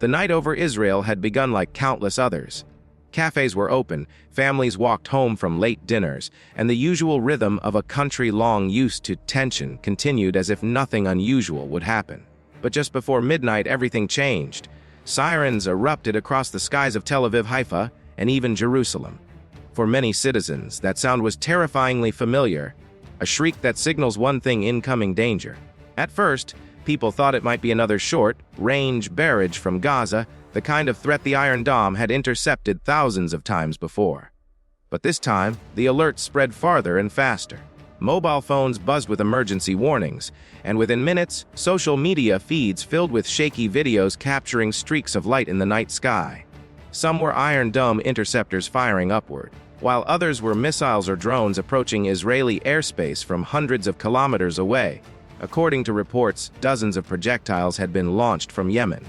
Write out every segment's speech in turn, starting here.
The night over Israel had begun like countless others. Cafes were open, families walked home from late dinners, and the usual rhythm of a country long used to tension continued as if nothing unusual would happen. But just before midnight, everything changed. Sirens erupted across the skies of Tel Aviv, Haifa, and even Jerusalem. For many citizens, that sound was terrifyingly familiar, a shriek that signals one thing: incoming danger. At first, people thought it might be another short-range barrage from Gaza, the kind of threat the Iron Dome had intercepted thousands of times before. But this time, the alert spread farther and faster. Mobile phones buzzed with emergency warnings, and within minutes, social media feeds filled with shaky videos capturing streaks of light in the night sky. Some were Iron Dome interceptors firing upward, while others were missiles or drones approaching Israeli airspace from hundreds of kilometers away. According to reports, dozens of projectiles had been launched from Yemen.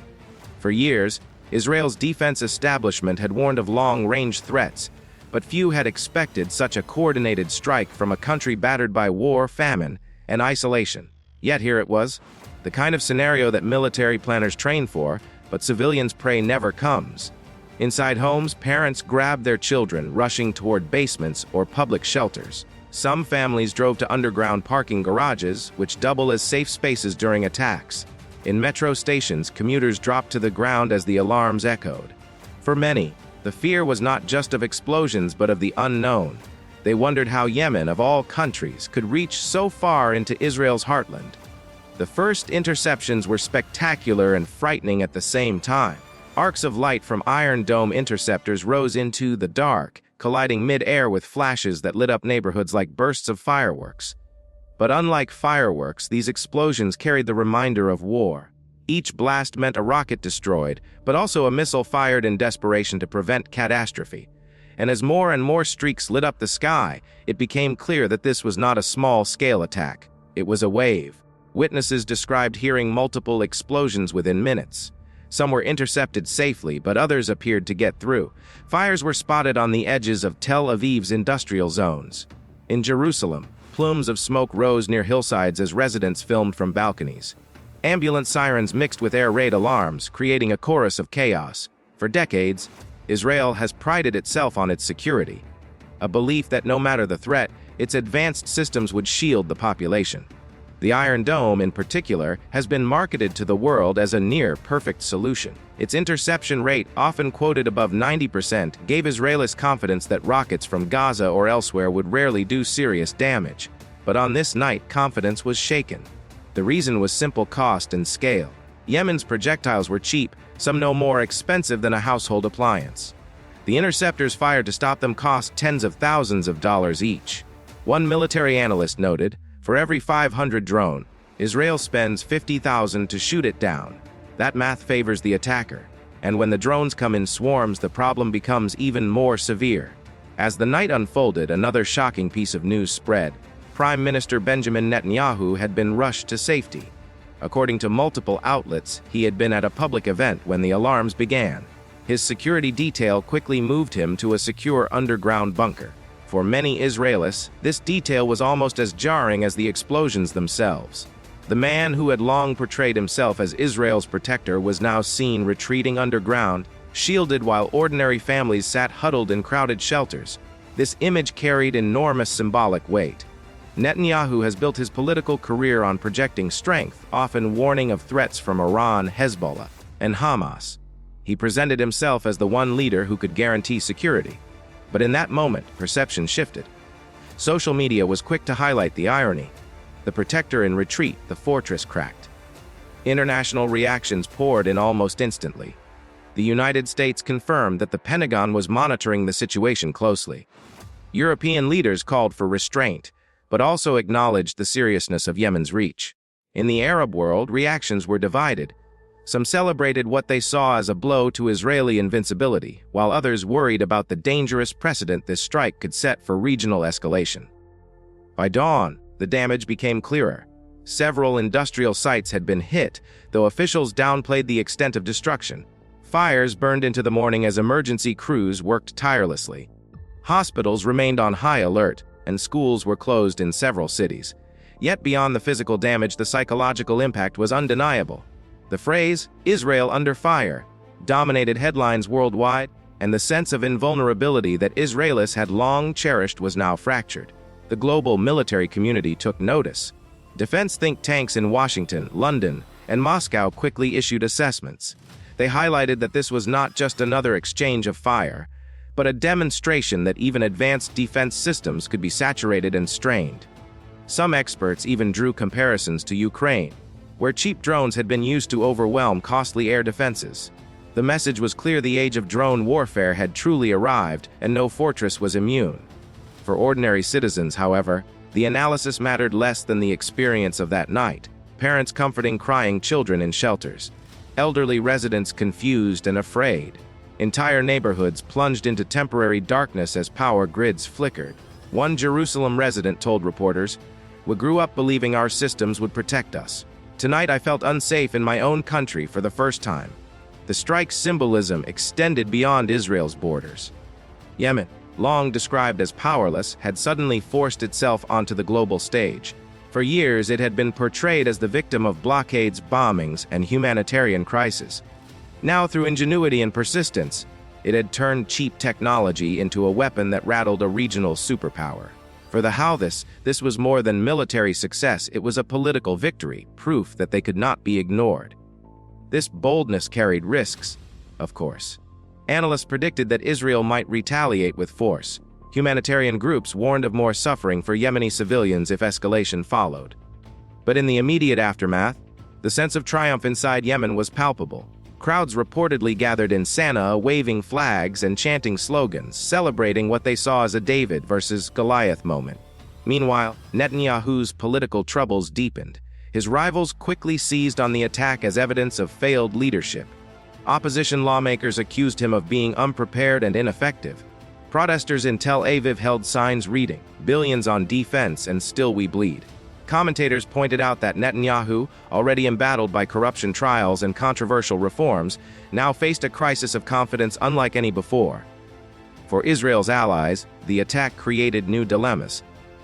For years, Israel's defense establishment had warned of long-range threats, but few had expected such a coordinated strike from a country battered by war, famine, and isolation. Yet here it was, the kind of scenario that military planners train for, but civilians pray never comes. Inside homes, parents grabbed their children, rushing toward basements or public shelters. Some families drove to underground parking garages, which double as safe spaces during attacks. In metro stations, commuters dropped to the ground as the alarms echoed. For many, the fear was not just of explosions but of the unknown. They wondered how Yemen, of all countries, could reach so far into Israel's heartland. The first interceptions were spectacular and frightening at the same time. Arcs of light from Iron Dome interceptors rose into the dark, colliding mid-air with flashes that lit up neighborhoods like bursts of fireworks. But unlike fireworks, these explosions carried the reminder of war. Each blast meant a rocket destroyed, but also a missile fired in desperation to prevent catastrophe. And as more and more streaks lit up the sky, it became clear that this was not a small-scale attack. It was a wave. Witnesses described hearing multiple explosions within minutes. Some were intercepted safely, but others appeared to get through. Fires were spotted on the edges of Tel Aviv's industrial zones. In Jerusalem, plumes of smoke rose near hillsides as residents filmed from balconies. Ambulance sirens mixed with air raid alarms, creating a chorus of chaos. For decades, Israel has prided itself on its security, a belief that no matter the threat, its advanced systems would shield the population. The Iron Dome, in particular, has been marketed to the world as a near-perfect solution. Its interception rate, often quoted above 90%, gave Israelis confidence that rockets from Gaza or elsewhere would rarely do serious damage. But on this night, confidence was shaken. The reason was simple: cost and scale. Yemen's projectiles were cheap, some no more expensive than a household appliance. The interceptors fired to stop them cost tens of thousands of dollars each. One military analyst noted, for every 500 drone, Israel spends 50,000 to shoot it down. That math favors the attacker, and when the drones come in swarms, the problem becomes even more severe. As the night unfolded, another shocking piece of news spread. Prime Minister Benjamin Netanyahu had been rushed to safety. According to multiple outlets, he had been at a public event when the alarms began. His security detail quickly moved him to a secure underground bunker. For many Israelis, this detail was almost as jarring as the explosions themselves. The man who had long portrayed himself as Israel's protector was now seen retreating underground, shielded while ordinary families sat huddled in crowded shelters. This image carried enormous symbolic weight. Netanyahu has built his political career on projecting strength, often warning of threats from Iran, Hezbollah, and Hamas. He presented himself as the one leader who could guarantee security. But in that moment, perception shifted. Social media was quick to highlight the irony. The protector in retreat, the fortress cracked. International reactions poured in almost instantly. The United States confirmed that the Pentagon was monitoring the situation closely. European leaders called for restraint, but also acknowledged the seriousness of Yemen's reach. In the Arab world, reactions were divided. Some celebrated what they saw as a blow to Israeli invincibility, while others worried about the dangerous precedent this strike could set for regional escalation. By dawn, the damage became clearer. Several industrial sites had been hit, though officials downplayed the extent of destruction. Fires burned into the morning as emergency crews worked tirelessly. Hospitals remained on high alert, and schools were closed in several cities. Yet beyond the physical damage, the psychological impact was undeniable. The phrase, "Israel under fire," dominated headlines worldwide, and the sense of invulnerability that Israelis had long cherished was now fractured. The global military community took notice. Defense think tanks in Washington, London, and Moscow quickly issued assessments. They highlighted that this was not just another exchange of fire, but a demonstration that even advanced defense systems could be saturated and strained. Some experts even drew comparisons to Ukraine, where cheap drones had been used to overwhelm costly air defenses. The message was clear: the age of drone warfare had truly arrived, and no fortress was immune. For ordinary citizens, however, the analysis mattered less than the experience of that night. Parents comforting crying children in shelters, elderly residents confused and afraid, entire neighborhoods plunged into temporary darkness as power grids flickered. One Jerusalem resident told reporters, "We grew up believing our systems would protect us. Tonight I felt unsafe in my own country for the first time." The strike's symbolism extended beyond Israel's borders. Yemen, long described as powerless, had suddenly forced itself onto the global stage. For years, it had been portrayed as the victim of blockades, bombings, and humanitarian crises. Now, through ingenuity and persistence, it had turned cheap technology into a weapon that rattled a regional superpower. For the Houthis, this was more than military success, it was a political victory, proof that they could not be ignored. This boldness carried risks, of course. Analysts predicted that Israel might retaliate with force. Humanitarian groups warned of more suffering for Yemeni civilians if escalation followed. But in the immediate aftermath, the sense of triumph inside Yemen was palpable. Crowds reportedly gathered in Sana'a, waving flags and chanting slogans, celebrating what they saw as a David versus Goliath moment. Meanwhile, Netanyahu's political troubles deepened. His rivals quickly seized on the attack as evidence of failed leadership. Opposition lawmakers accused him of being unprepared and ineffective. Protesters in Tel Aviv held signs reading, "Billions on defense and still we bleed." Commentators pointed out that Netanyahu, already embattled by corruption trials and controversial reforms, now faced a crisis of confidence unlike any before. For Israel's allies, the attack created new dilemmas.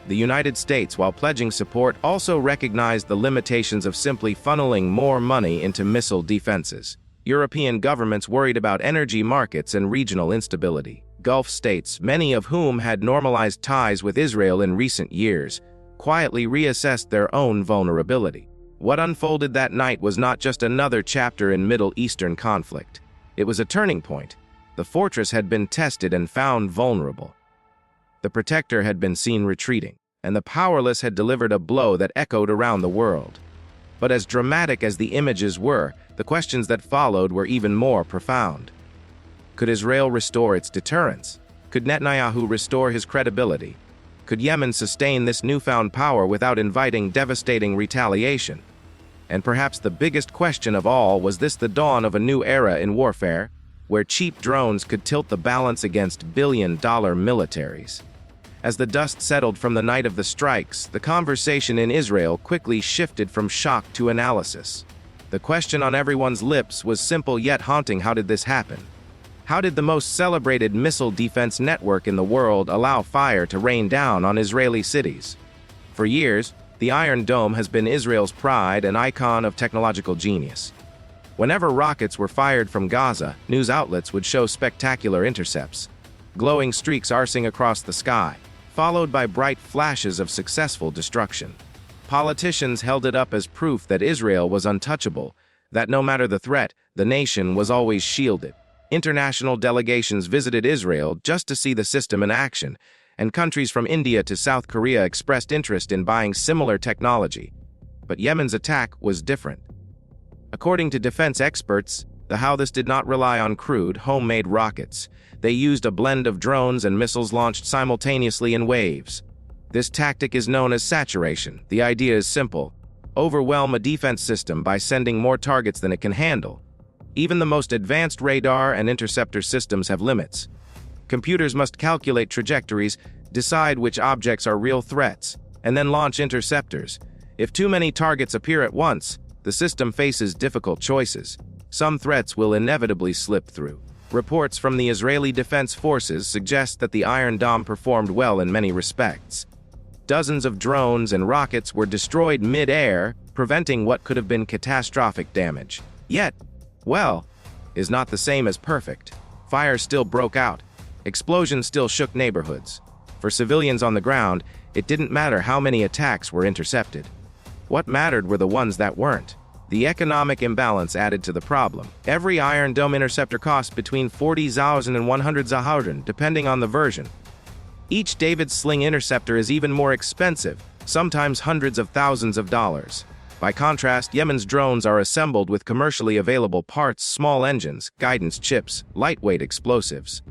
The United States, while pledging support, also recognized the limitations of simply funneling more money into missile defenses. European governments worried about energy markets and regional instability. Gulf states, many of whom had normalized ties with Israel in recent years, quietly reassessed their own vulnerability. What unfolded that night was not just another chapter in Middle Eastern conflict. It was a turning point. The fortress had been tested and found vulnerable. The protector had been seen retreating, and the powerless had delivered a blow that echoed around the world. But as dramatic as the images were, the questions that followed were even more profound. Could Israel restore its deterrence? Could Netanyahu restore his credibility? Could Yemen sustain this newfound power without inviting devastating retaliation? And perhaps the biggest question of all, was this the dawn of a new era in warfare, where cheap drones could tilt the balance against billion-dollar militaries? As the dust settled from the night of the strikes, the conversation in Israel quickly shifted from shock to analysis. The question on everyone's lips was simple yet haunting: how did this happen? How did the most celebrated missile defense network in the world allow fire to rain down on Israeli cities? For years, the Iron Dome has been Israel's pride, an icon of technological genius. Whenever rockets were fired from Gaza, news outlets would show spectacular intercepts, glowing streaks arcing across the sky, followed by bright flashes of successful destruction. Politicians held it up as proof that Israel was untouchable, that no matter the threat, the nation was always shielded. International delegations visited Israel just to see the system in action, and countries from India to South Korea expressed interest in buying similar technology. But Yemen's attack was different. According to defense experts, the Houthis did not rely on crude, homemade rockets. They used a blend of drones and missiles launched simultaneously in waves. This tactic is known as saturation. The idea is simple: overwhelm a defense system by sending more targets than it can handle. Even the most advanced radar and interceptor systems have limits. Computers must calculate trajectories, decide which objects are real threats, and then launch interceptors. If too many targets appear at once, the system faces difficult choices. Some threats will inevitably slip through. Reports from the Israeli Defense Forces suggest that the Iron Dome performed well in many respects. Dozens of drones and rockets were destroyed mid-air, preventing what could have been catastrophic damage. Yet, well, is not the same as perfect. Fires still broke out. Explosions still shook neighborhoods. For civilians on the ground, it didn't matter how many attacks were intercepted. What mattered were the ones that weren't. The economic imbalance added to the problem. Every Iron Dome interceptor cost between 40,000 and 100,000, depending on the version. Each David's Sling interceptor is even more expensive, sometimes hundreds of thousands of dollars. By contrast, Yemen's drones are assembled with commercially available parts, small engines, guidance chips, lightweight explosives.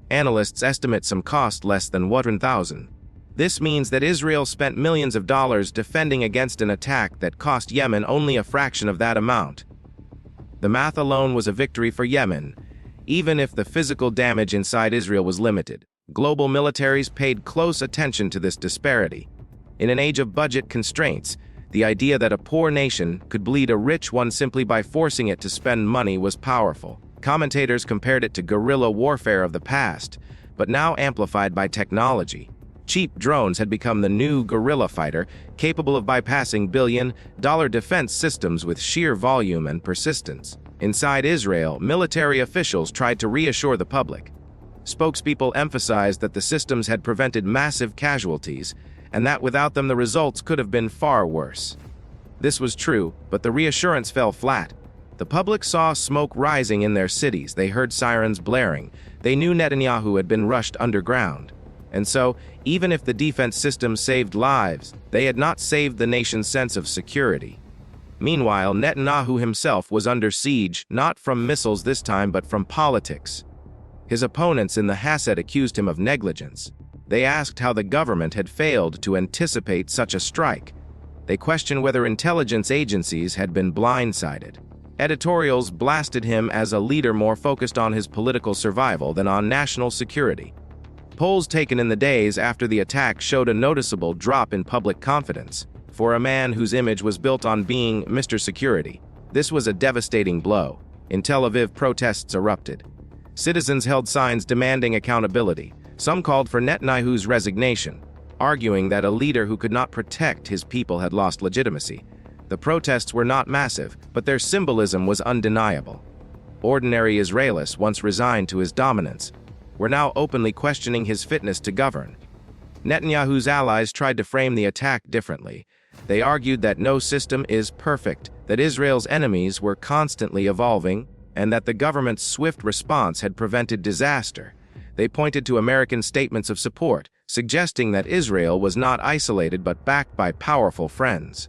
Analysts estimate some cost less than 1,000. This means that Israel spent millions of dollars defending against an attack that cost Yemen only a fraction of that amount. The math alone was a victory for Yemen, even if the physical damage inside Israel was limited. Global militaries paid close attention to this disparity. In an age of budget constraints, the idea that a poor nation could bleed a rich one simply by forcing it to spend money was powerful. Commentators compared it to guerrilla warfare of the past, but now amplified by technology. Cheap drones had become the new guerrilla fighter, capable of bypassing billion-dollar defense systems with sheer volume and persistence. Inside Israel, military officials tried to reassure the public. Spokespeople emphasized that the systems had prevented massive casualties, and that without them the results could have been far worse. This was true, but the reassurance fell flat. The public saw smoke rising in their cities, they heard sirens blaring, they knew Netanyahu had been rushed underground. And so, even if the defense system saved lives, they had not saved the nation's sense of security. Meanwhile, Netanyahu himself was under siege, not from missiles this time, but from politics. His opponents in the Haaretz accused him of negligence. They asked how the government had failed to anticipate such a strike. They questioned whether intelligence agencies had been blindsided. Editorials blasted him as a leader more focused on his political survival than on national security. Polls taken in the days after the attack showed a noticeable drop in public confidence. For a man whose image was built on being Mr. Security, this was a devastating blow. In Tel Aviv, protests erupted. Citizens held signs demanding accountability. Some called for Netanyahu's resignation, arguing that a leader who could not protect his people had lost legitimacy. The protests were not massive, but their symbolism was undeniable. Ordinary Israelis, once resigned to his dominance, were now openly questioning his fitness to govern. Netanyahu's allies tried to frame the attack differently. They argued that no system is perfect, that Israel's enemies were constantly evolving, and that the government's swift response had prevented disaster. They pointed to American statements of support, suggesting that Israel was not isolated but backed by powerful friends.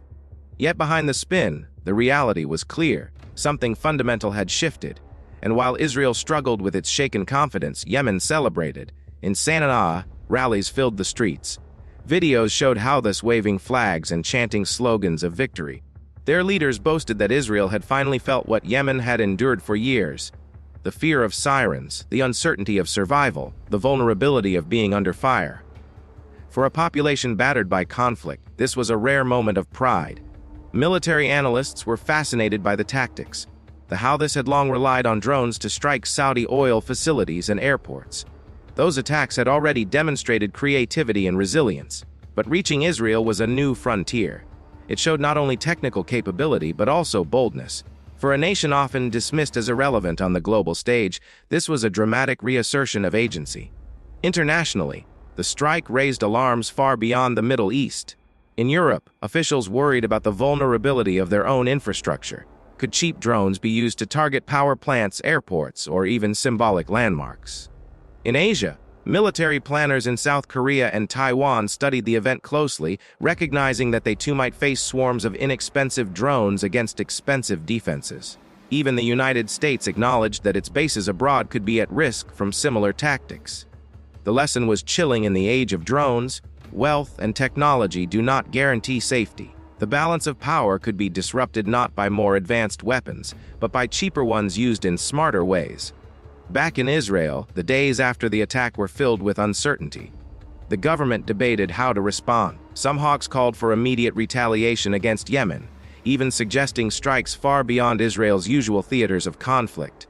Yet behind the spin, the reality was clear. Something fundamental had shifted. And while Israel struggled with its shaken confidence, Yemen celebrated. In Sana'a, rallies filled the streets. Videos showed Houthis waving flags and chanting slogans of victory. Their leaders boasted that Israel had finally felt what Yemen had endured for years: the fear of sirens, the uncertainty of survival, the vulnerability of being under fire. For a population battered by conflict, this was a rare moment of pride. Military analysts were fascinated by the tactics. The Houthis had long relied on drones to strike Saudi oil facilities and airports. Those attacks had already demonstrated creativity and resilience, but reaching Israel was a new frontier. It showed not only technical capability but also boldness. For a nation often dismissed as irrelevant on the global stage, this was a dramatic reassertion of agency. Internationally, the strike raised alarms far beyond the Middle East. In Europe, officials worried about the vulnerability of their own infrastructure. Could cheap drones be used to target power plants, airports, or even symbolic landmarks? In Asia, military planners in South Korea and Taiwan studied the event closely, recognizing that they too might face swarms of inexpensive drones against expensive defenses. Even the United States acknowledged that its bases abroad could be at risk from similar tactics. The lesson was chilling in the age of drones. Wealth and technology do not guarantee safety. The balance of power could be disrupted not by more advanced weapons, but by cheaper ones used in smarter ways. Back in Israel, the days after the attack were filled with uncertainty. The government debated how to respond. Some hawks called for immediate retaliation against Yemen, even suggesting strikes far beyond Israel's usual theaters of conflict.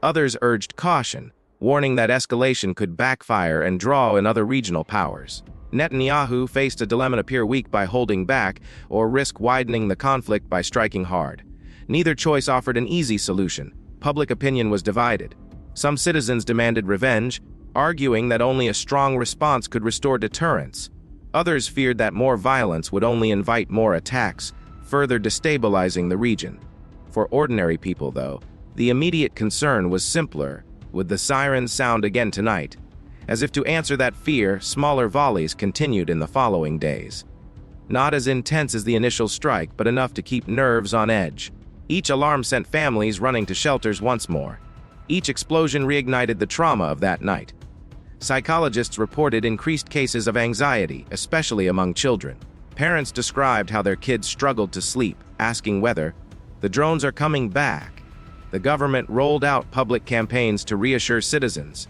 Others urged caution, warning that escalation could backfire and draw in other regional powers. Netanyahu faced a dilemma: appear weak by holding back, or risk widening the conflict by striking hard. Neither choice offered an easy solution. public opinion was divided. Some citizens demanded revenge, arguing that only a strong response could restore deterrence. Others feared that more violence would only invite more attacks, further destabilizing the region. For ordinary people, though, the immediate concern was simpler: would the sirens sound again tonight? As if to answer that fear, smaller volleys continued in the following days. Not as intense as the initial strike, but enough to keep nerves on edge. Each alarm sent families running to shelters once more. Each explosion reignited the trauma of that night. Psychologists reported increased cases of anxiety, especially among children. Parents described how their kids struggled to sleep, asking whether the drones are coming back. The government rolled out public campaigns to reassure citizens.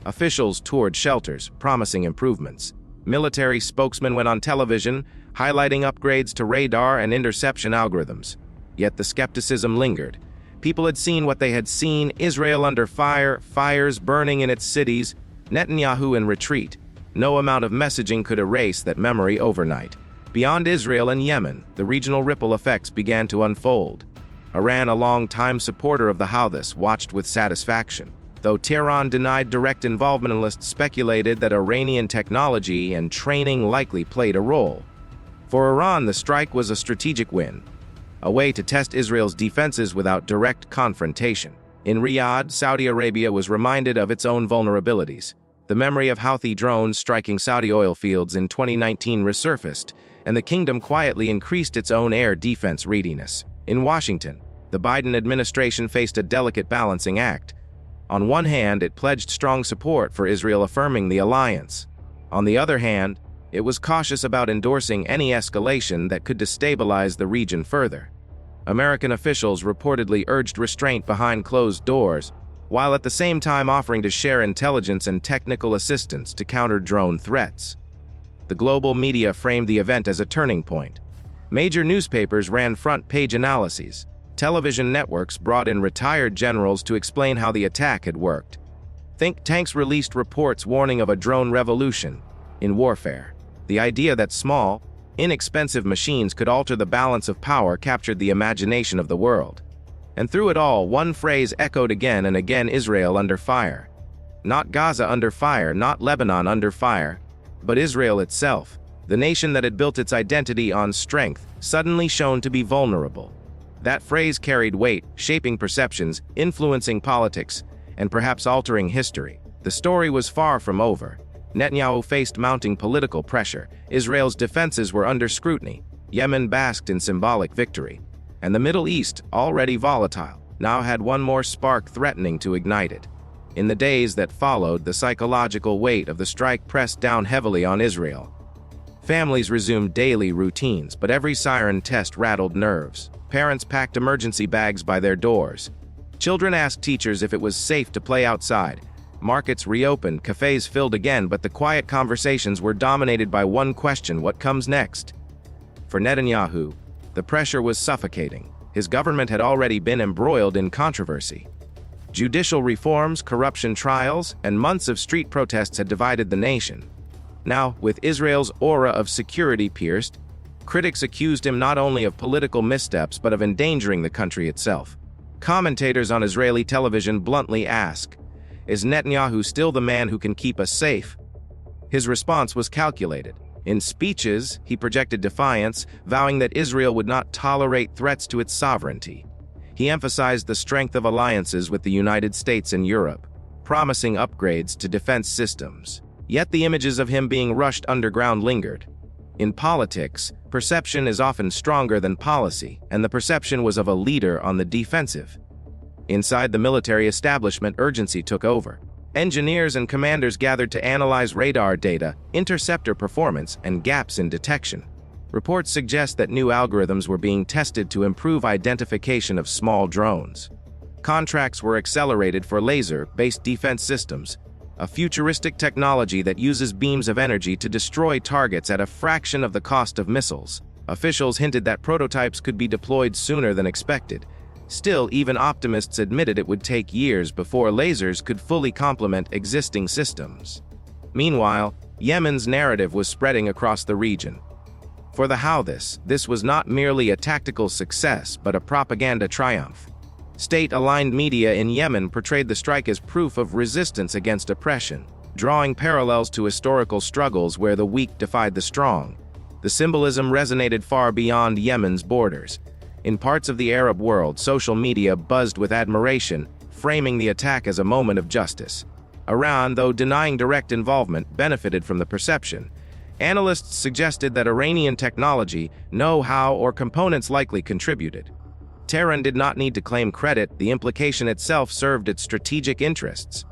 Officials toured shelters, promising improvements. Military spokesmen went on television, highlighting upgrades to radar and interception algorithms. Yet the skepticism lingered. People had seen what they had seen: Israel under fire, fires burning in its cities, Netanyahu in retreat. No amount of messaging could erase that memory overnight. Beyond Israel and Yemen, the regional ripple effects began to unfold. Iran, a long-time supporter of the Houthis, watched with satisfaction. Though Tehran denied direct involvement, analysts speculated that Iranian technology and training likely played a role. For Iran, the strike was a strategic win, a way to test Israel's defenses without direct confrontation. In Riyadh, Saudi Arabia was reminded of its own vulnerabilities. The memory of Houthi drones striking Saudi oil fields in 2019 resurfaced, and the kingdom quietly increased its own air defense readiness. In Washington, the Biden administration faced a delicate balancing act. On one hand, it pledged strong support for Israel, affirming the alliance. On the other hand, it was cautious about endorsing any escalation that could destabilize the region further. American officials reportedly urged restraint behind closed doors, while at the same time offering to share intelligence and technical assistance to counter drone threats. The global media framed the event as a turning point. Major newspapers ran front-page analyses. Television networks brought in retired generals to explain how the attack had worked. Think tanks released reports warning of a drone revolution in warfare. The idea that small, inexpensive machines could alter the balance of power captured the imagination of the world. And through it all, one phrase echoed again and again: Israel under fire. Not Gaza under fire, not Lebanon under fire, but Israel itself, the nation that had built its identity on strength, suddenly shown to be vulnerable. That phrase carried weight, shaping perceptions, influencing politics, and perhaps altering history. The story was far from over. Netanyahu faced mounting political pressure. Israel's defenses were under scrutiny. Yemen basked in symbolic victory. And the Middle East, already volatile, now had one more spark threatening to ignite it. In the days that followed, the psychological weight of the strike pressed down heavily on Israel. Families resumed daily routines, but every siren test rattled nerves. Parents packed emergency bags by their doors. Children asked teachers if it was safe to play outside. Markets reopened, cafes filled again, but the quiet conversations were dominated by one question: what comes next? For Netanyahu, the pressure was suffocating. His government had already been embroiled in controversy. Judicial reforms, corruption trials, and months of street protests had divided the nation. Now, with Israel's aura of security pierced, critics accused him not only of political missteps but of endangering the country itself. Commentators on Israeli television bluntly ask, "Is Netanyahu still the man who can keep us safe?" His response was calculated. In speeches, he projected defiance, vowing that Israel would not tolerate threats to its sovereignty. He emphasized the strength of alliances with the United States and Europe, promising upgrades to defense systems. Yet the images of him being rushed underground lingered. In politics, perception is often stronger than policy, and the perception was of a leader on the defensive. Inside the military establishment, urgency took over. Engineers and commanders gathered to analyze radar data, interceptor performance, and gaps in detection. Reports suggest that new algorithms were being tested to improve identification of small drones. Contracts were accelerated for laser-based defense systems, a futuristic technology that uses beams of energy to destroy targets at a fraction of the cost of missiles. Officials hinted that prototypes could be deployed sooner than expected. Still, even optimists admitted it would take years before lasers could fully complement existing systems. Meanwhile, Yemen's narrative was spreading across the region. For the Houthis, this was not merely a tactical success but a propaganda triumph. State-aligned media in Yemen portrayed the strike as proof of resistance against oppression, drawing parallels to historical struggles where the weak defied the strong. The symbolism resonated far beyond Yemen's borders. In parts of the Arab world, social media buzzed with admiration, framing the attack as a moment of justice. Iran, though denying direct involvement, benefited from the perception. Analysts suggested that Iranian technology, know-how, or components likely contributed. Tehran did not need to claim credit, the implication itself served its strategic interests.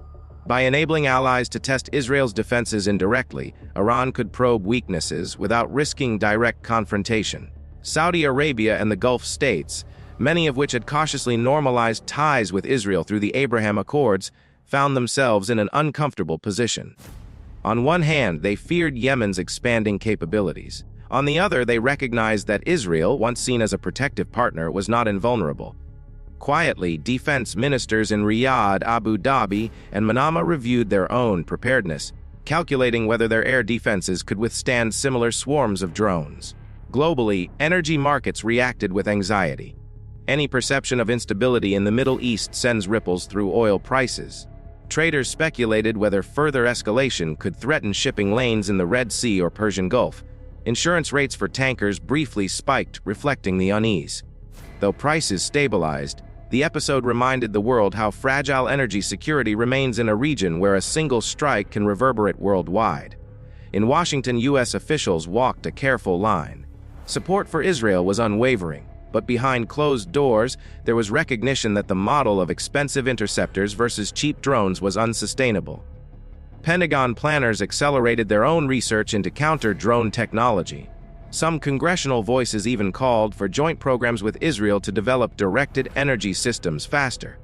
By enabling allies to test Israel's defenses indirectly, Iran could probe weaknesses without risking direct confrontation. Saudi Arabia and the Gulf states, many of which had cautiously normalized ties with Israel through the Abraham Accords, found themselves in an uncomfortable position. On one hand, they feared Yemen's expanding capabilities. On the other, they recognized that Israel, once seen as a protective partner, was not invulnerable. Quietly, defense ministers in Riyadh, Abu Dhabi, and Manama reviewed their own preparedness, calculating whether their air defenses could withstand similar swarms of drones. Globally, energy markets reacted with anxiety. Any perception of instability in the Middle East sends ripples through oil prices. Traders speculated whether further escalation could threaten shipping lanes in the Red Sea or Persian Gulf. Insurance rates for tankers briefly spiked, reflecting the unease. Though prices stabilized, the episode reminded the world how fragile energy security remains in a region where a single strike can reverberate worldwide. In Washington, U.S. officials walked a careful line. Support for Israel was unwavering, but behind closed doors, there was recognition that the model of expensive interceptors versus cheap drones was unsustainable. Pentagon planners accelerated their own research into counter-drone technology. Some congressional voices even called for joint programs with Israel to develop directed energy systems faster.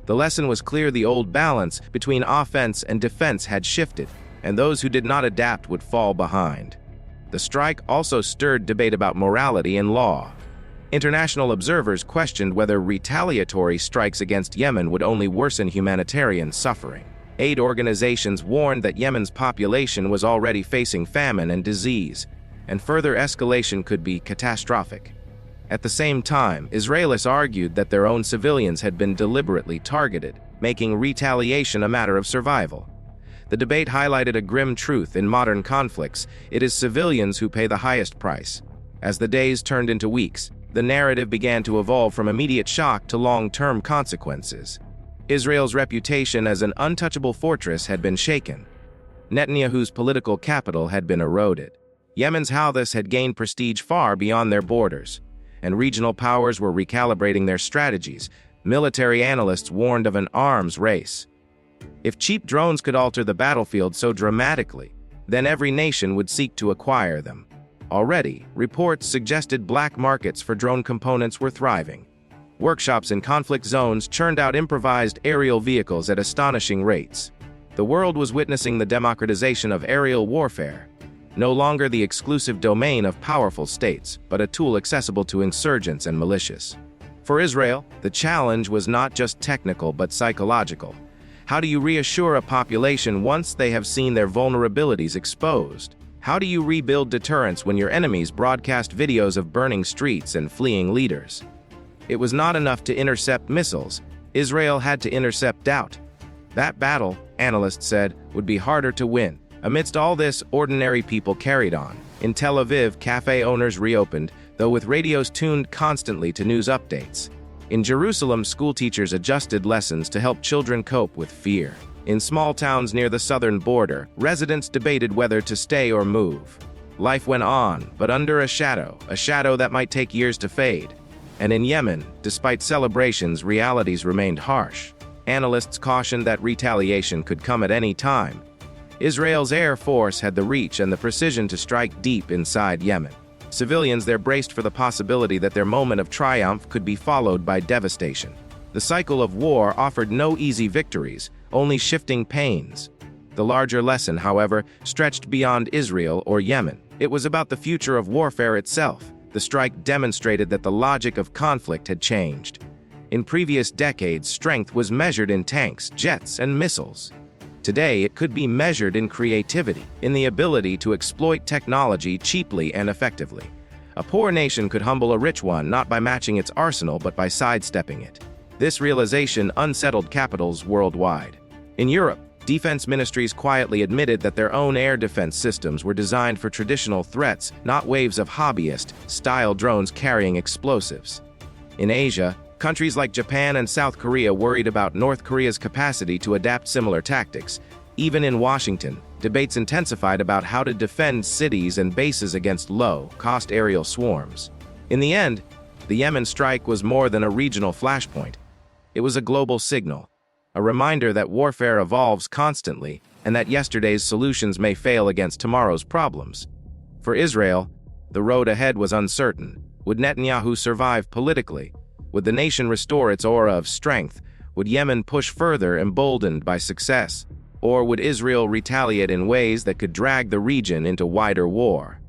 The lesson was clear: the old balance between offense and defense had shifted, and those who did not adapt would fall behind. The strike also stirred debate about morality and law. International observers questioned whether retaliatory strikes against Yemen would only worsen humanitarian suffering. Aid organizations warned that Yemen's population was already facing famine and disease, and further escalation could be catastrophic. At the same time, Israelis argued that their own civilians had been deliberately targeted, making retaliation a matter of survival. The debate highlighted a grim truth in modern conflicts: it is civilians who pay the highest price. As the days turned into weeks, the narrative began to evolve from immediate shock to long-term consequences. Israel's reputation as an untouchable fortress had been shaken. Netanyahu's political capital had been eroded. Yemen's Houthis had gained prestige far beyond their borders, and regional powers were recalibrating their strategies. Military analysts warned of an arms race. If cheap drones could alter the battlefield so dramatically, then every nation would seek to acquire them. Already, reports suggested black markets for drone components were thriving. Workshops in conflict zones churned out improvised aerial vehicles at astonishing rates. The world was witnessing the democratization of aerial warfare, no longer the exclusive domain of powerful states, but a tool accessible to insurgents and militias. For Israel, the challenge was not just technical but psychological. How do you reassure a population once they have seen their vulnerabilities exposed? How do you rebuild deterrence when your enemies broadcast videos of burning streets and fleeing leaders? It was not enough to intercept missiles. Israel had to intercept doubt. That battle, analysts said, would be harder to win. Amidst all this, ordinary people carried on. In Tel Aviv, cafe owners reopened, though with radios tuned constantly to news updates. In Jerusalem, schoolteachers adjusted lessons to help children cope with fear. In small towns near the southern border, residents debated whether to stay or move. Life went on, but under a shadow that might take years to fade. And in Yemen, despite celebrations, realities remained harsh. Analysts cautioned that retaliation could come at any time. Israel's Air Force had the reach and the precision to strike deep inside Yemen. Civilians there braced for the possibility that their moment of triumph could be followed by devastation. The cycle of war offered no easy victories, only shifting pains. The larger lesson, however, stretched beyond Israel or Yemen. It was about the future of warfare itself. The strike demonstrated that the logic of conflict had changed. In previous decades, strength was measured in tanks, jets, and missiles. Today, it could be measured in creativity, in the ability to exploit technology cheaply and effectively. A poor nation could humble a rich one not by matching its arsenal but by sidestepping it. This realization unsettled capitals worldwide. In Europe, defense ministries quietly admitted that their own air defense systems were designed for traditional threats, not waves of hobbyist-style drones carrying explosives. In Asia, countries like Japan and South Korea worried about North Korea's capacity to adapt similar tactics. Even in Washington, debates intensified about how to defend cities and bases against low-cost aerial swarms. In the end, the Yemen strike was more than a regional flashpoint. It was a global signal, a reminder that warfare evolves constantly and that yesterday's solutions may fail against tomorrow's problems. For Israel, the road ahead was uncertain. Would Netanyahu survive politically? Would the nation restore its aura of strength? Would Yemen push further, emboldened by success? Or would Israel retaliate in ways that could drag the region into wider war?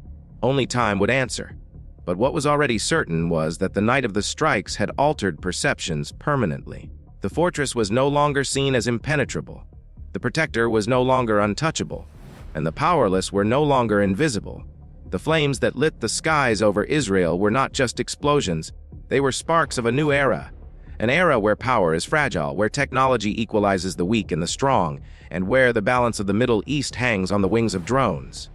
Only time would answer. But what was already certain was that the night of the strikes had altered perceptions permanently. The fortress was no longer seen as impenetrable. The protector was no longer untouchable. And the powerless were no longer invisible. The flames that lit the skies over Israel were not just explosions. They were sparks of a new era. An era where power is fragile, where technology equalizes the weak and the strong, and where the balance of the Middle East hangs on the wings of drones.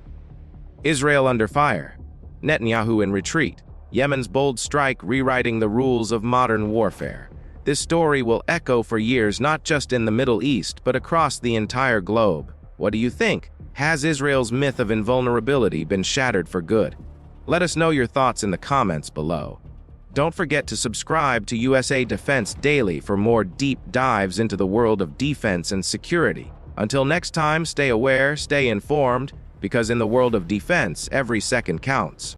Israel under fire. Netanyahu in retreat. Yemen's bold strike rewriting the rules of modern warfare. This story will echo for years not just in the Middle East, but across the entire globe. What do you think? Has Israel's myth of invulnerability been shattered for good? Let us know your thoughts in the comments below. Don't forget to subscribe to USA Defense Daily for more deep dives into the world of defense and security. Until next time, stay aware, stay informed, because in the world of defense, every second counts.